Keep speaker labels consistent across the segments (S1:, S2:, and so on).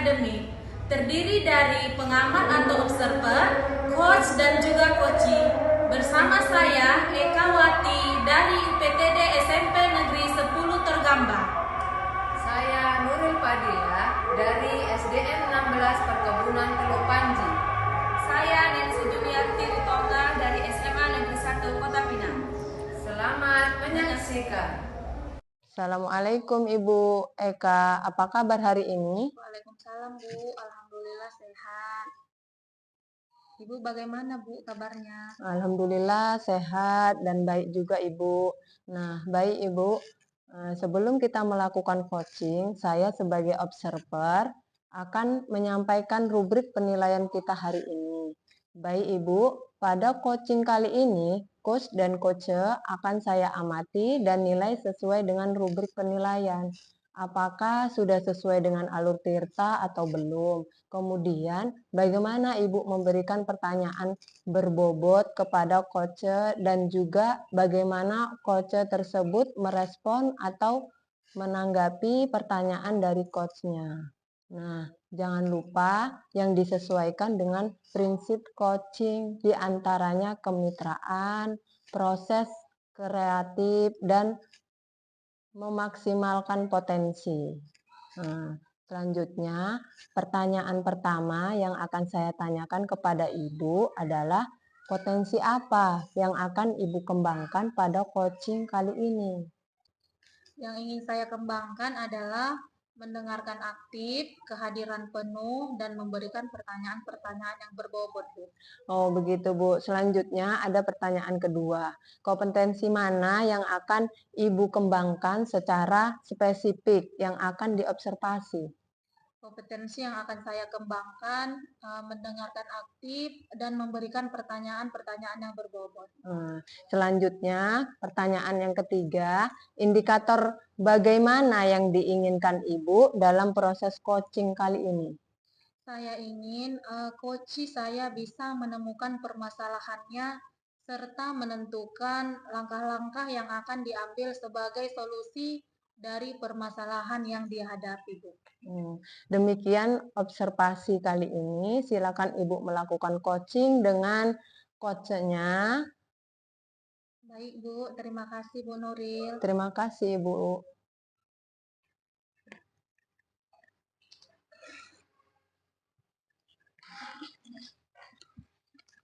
S1: Academy, terdiri dari pengamat atau observer, coach dan juga coachee. Bersama saya Eka Wati dari UPTD SMP Negeri 10 Tergambar.
S2: Saya Nurul Padilla dari SDN 16 Perkebunan Teluk Panji.
S1: Saya Nancy Juliarti Ritonga dari SMA Negeri 1 Kota Pinang.
S2: Selamat menyaksikan.
S3: Assalamualaikum Ibu Eka, apa kabar hari ini?
S1: Waalaikumsalam Bu, Alhamdulillah sehat. Ibu bagaimana Bu kabarnya?
S3: Alhamdulillah sehat dan baik juga Ibu. Nah baik Ibu, sebelum kita melakukan coaching, saya sebagai observer akan menyampaikan rubrik penilaian kita hari ini. Baik Ibu, pada coaching kali ini, coach dan coache akan saya amati dan nilai sesuai dengan rubrik penilaian. Apakah sudah sesuai dengan alur tirta atau belum? Kemudian, bagaimana Ibu memberikan pertanyaan berbobot kepada coache dan juga bagaimana coache tersebut merespon atau menanggapi pertanyaan dari coachnya. Nah, jangan lupa yang disesuaikan dengan prinsip coaching, diantaranya kemitraan, proses kreatif, dan memaksimalkan potensi. Nah, selanjutnya, pertanyaan pertama yang akan saya tanyakan kepada Ibu adalah potensi apa yang akan Ibu kembangkan pada coaching kali ini?
S1: Yang ingin saya kembangkan adalah mendengarkan aktif, kehadiran penuh, dan memberikan pertanyaan-pertanyaan yang berbobot, Bu.
S3: Oh, begitu, Bu. Selanjutnya ada pertanyaan kedua. Kompetensi mana yang akan Ibu kembangkan secara spesifik yang akan diobservasi?
S1: Kompetensi yang akan saya kembangkan mendengarkan aktif dan memberikan pertanyaan-pertanyaan yang berbobot.
S3: Selanjutnya, pertanyaan yang ketiga, indikator bagaimana yang diinginkan Ibu dalam proses coaching kali ini?
S1: Saya ingin coachee saya bisa menemukan permasalahannya serta menentukan langkah-langkah yang akan diambil sebagai solusi dari permasalahan yang dihadapi, Bu.
S3: Demikian observasi kali ini. Silakan Ibu melakukan coaching dengan coachnya.
S1: Baik, Bu. Terima kasih, Bu Nuril.
S3: Terima kasih, Bu.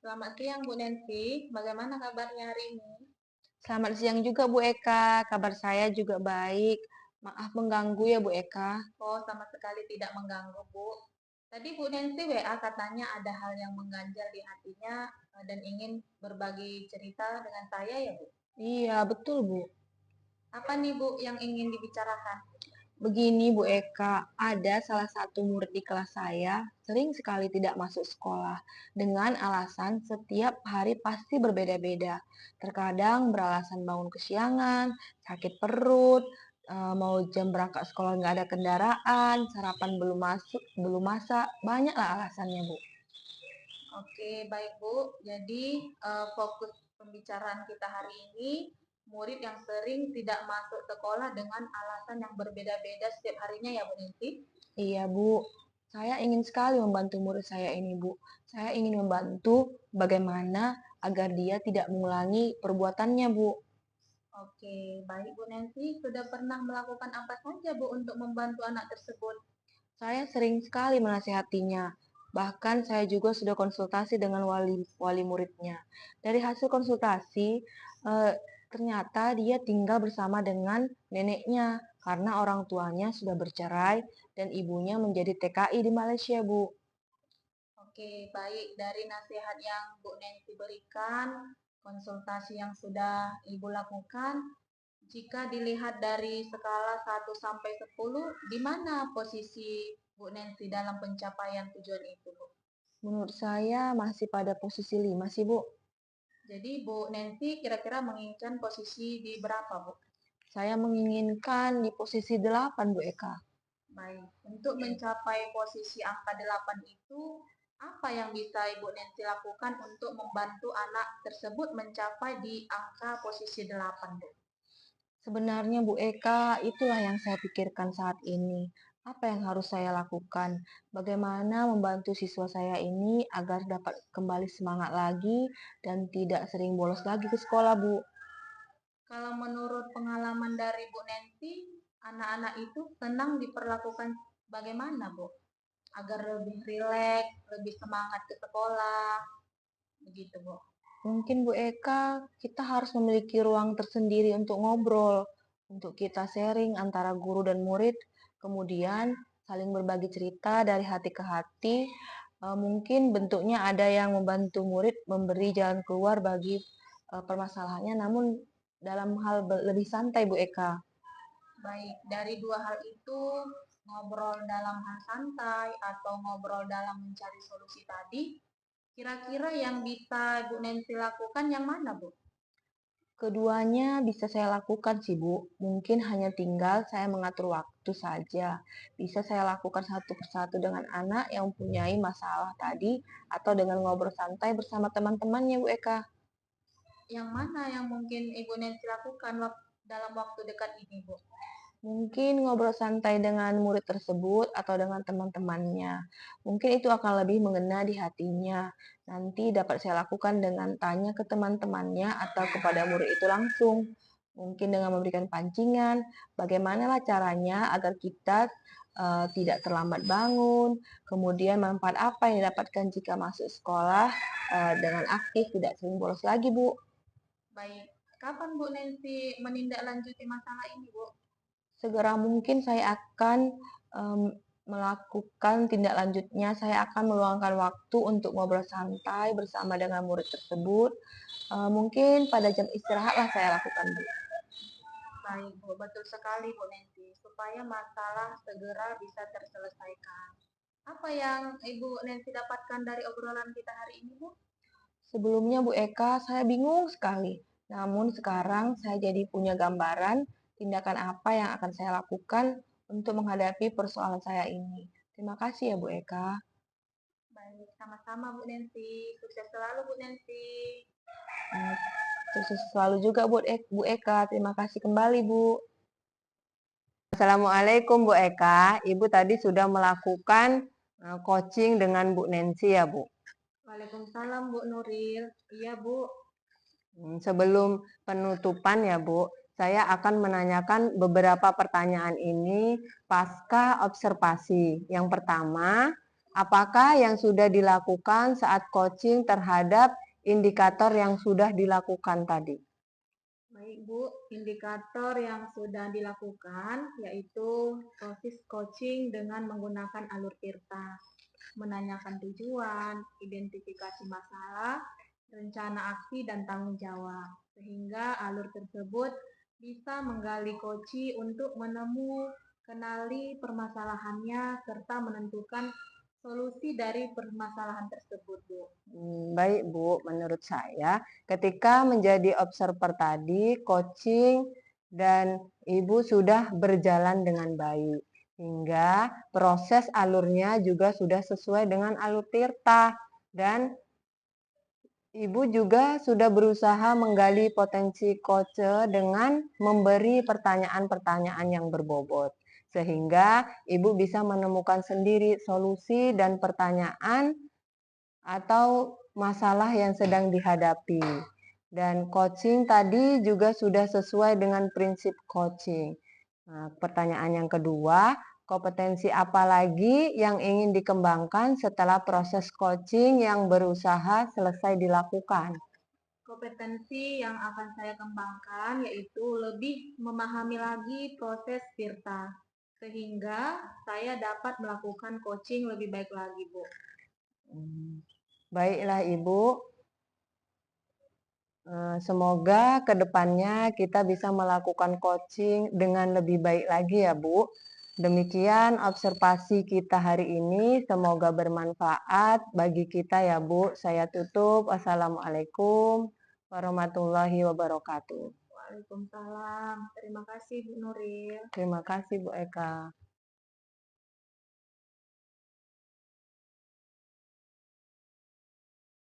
S1: Selamat siang, Bu Nancy. Bagaimana kabarnya hari ini?
S4: Selamat siang juga Bu Eka, kabar saya juga baik. Maaf mengganggu ya Bu Eka.
S1: Oh, sama sekali tidak mengganggu, Bu. Tadi Bu Nancy WA katanya ada hal yang mengganjal di hatinya dan ingin berbagi cerita dengan saya ya, Bu?
S4: Iya betul Bu.
S1: Apa nih Bu yang ingin dibicarakan?
S4: Begini Bu Eka, ada salah satu murid di kelas saya sering sekali tidak masuk sekolah dengan alasan setiap hari pasti berbeda-beda. Terkadang beralasan bangun kesiangan, sakit perut, mau jam berangkat sekolah nggak ada kendaraan, sarapan belum masak, banyaklah alasannya Bu.
S1: Oke, baik Bu. Jadi fokus pembicaraan kita hari ini murid yang sering tidak masuk sekolah dengan alasan yang berbeda-beda setiap harinya ya Bu Nancy?
S4: Iya Bu, saya ingin sekali membantu murid saya ini Bu. Saya ingin membantu bagaimana agar dia tidak mengulangi perbuatannya Bu.
S1: Oke, baik Bu Nancy. Sudah pernah melakukan apa saja Bu untuk membantu anak tersebut?
S4: Saya sering sekali menasihatinya. Bahkan saya juga sudah konsultasi dengan wali muridnya. Dari hasil konsultasi, ternyata dia tinggal bersama dengan neneknya karena orang tuanya sudah bercerai dan ibunya menjadi TKI di Malaysia, Bu.
S1: Oke, baik. Dari nasihat yang Bu Nancy berikan, konsultasi yang sudah Ibu lakukan, jika dilihat dari skala 1 sampai 10, di mana posisi Bu Nancy dalam pencapaian tujuan itu, Bu?
S4: Menurut saya masih pada posisi 5 sih, Bu.
S1: Jadi Bu Nancy kira-kira menginginkan posisi di berapa, Bu?
S4: Saya menginginkan di posisi 8, Bu Eka.
S1: Baik, untuk mencapai posisi angka 8 itu, apa yang bisa Ibu Nancy lakukan untuk membantu anak tersebut mencapai di angka posisi 8, Bu?
S4: Sebenarnya Bu Eka, itulah yang saya pikirkan saat ini. Apa yang harus saya lakukan? Bagaimana membantu siswa saya ini agar dapat kembali semangat lagi dan tidak sering bolos lagi ke sekolah, Bu?
S1: Kalau menurut pengalaman dari Bu Nancy, anak-anak itu senang diperlakukan bagaimana, Bu? Agar lebih rileks, lebih semangat ke sekolah, begitu, Bu.
S4: Mungkin Bu Eka, kita harus memiliki ruang tersendiri untuk ngobrol, untuk kita sharing antara guru dan murid, kemudian saling berbagi cerita dari hati ke hati. Mungkin bentuknya ada yang membantu murid memberi jalan keluar bagi permasalahannya, namun dalam hal lebih santai Bu Eka.
S1: Baik, dari dua hal itu, ngobrol dalam hal santai atau ngobrol dalam mencari solusi tadi, kira-kira yang bisa Bu Nancy lakukan yang mana, Bu?
S4: Keduanya bisa saya lakukan sih Bu, mungkin hanya tinggal saya mengatur waktu saja. Bisa saya lakukan satu persatu dengan anak yang mempunyai masalah tadi, atau dengan ngobrol santai bersama teman-temannya Bu Eka.
S1: Yang mana yang mungkin Ibu Nancy lakukan dalam waktu dekat ini, Bu?
S4: Mungkin ngobrol santai dengan murid tersebut atau dengan teman-temannya. Mungkin itu akan lebih mengena di hatinya. Nanti dapat saya lakukan dengan tanya ke teman-temannya atau kepada murid itu langsung. Mungkin dengan memberikan pancingan, bagaimanalah caranya agar kita tidak terlambat bangun, kemudian manfaat apa yang didapatkan jika masuk sekolah dengan aktif, tidak sering bolos lagi, Bu.
S1: Baik, kapan Bu Nancy menindaklanjuti masalah ini, Bu?
S4: Segera mungkin saya akan melakukan tindak lanjutnya. Saya akan meluangkan waktu untuk ngobrol santai bersama dengan murid tersebut. Mungkin pada jam istirahat lah saya lakukan, Bu.
S1: Baik, Bu, betul sekali Bu Nancy, supaya masalah segera bisa terselesaikan. Apa yang Ibu Nancy dapatkan dari obrolan kita hari ini, Bu?
S4: Sebelumnya Bu Eka, saya bingung sekali. Namun sekarang saya jadi punya gambaran tindakan apa yang akan saya lakukan untuk menghadapi persoalan saya ini. Terima kasih ya Bu Eka.
S1: Baik, sama-sama Bu Nancy. Sukses selalu Bu Nancy.
S4: Sukses selalu juga buat Bu Eka. Terima kasih kembali Bu.
S3: Assalamualaikum Bu Eka. Ibu tadi sudah melakukan coaching dengan Bu Nancy ya Bu.
S1: Waalaikumsalam Bu Nuril. Iya Bu.
S3: Sebelum penutupan ya Bu, saya akan menanyakan beberapa pertanyaan ini pasca observasi. Yang pertama, apakah yang sudah dilakukan saat coaching terhadap indikator yang sudah dilakukan tadi?
S1: Baik Bu, indikator yang sudah dilakukan yaitu proses coaching dengan menggunakan alur Tirta, menanyakan tujuan, identifikasi masalah, rencana aksi dan tanggung jawab, sehingga alur tersebut bisa menggali koci untuk kenali permasalahannya serta menentukan solusi dari permasalahan tersebut, Bu.
S3: Baik Bu, menurut saya ketika menjadi observer tadi, coaching dan Ibu sudah berjalan dengan baik. Hingga proses alurnya juga sudah sesuai dengan alur Tirta. Dan Ibu juga sudah berusaha menggali potensi coach dengan memberi pertanyaan-pertanyaan yang berbobot. Sehingga Ibu bisa menemukan sendiri solusi dan pertanyaan atau masalah yang sedang dihadapi. Dan coaching tadi juga sudah sesuai dengan prinsip coaching. Nah, pertanyaan yang kedua, kompetensi apa lagi yang ingin dikembangkan setelah proses coaching yang berusaha selesai dilakukan?
S1: Kompetensi yang akan saya kembangkan yaitu lebih memahami lagi proses Tirta, sehingga saya dapat melakukan coaching lebih baik lagi, Bu.
S3: Baiklah Ibu, semoga kedepannya kita bisa melakukan coaching dengan lebih baik lagi ya Bu. Demikian observasi kita hari ini, semoga bermanfaat bagi kita ya Bu. Saya tutup. Wassalamualaikum warahmatullahi wabarakatuh.
S1: Waalaikumsalam. Terima kasih Bu Nuril.
S3: Terima kasih Bu Eka.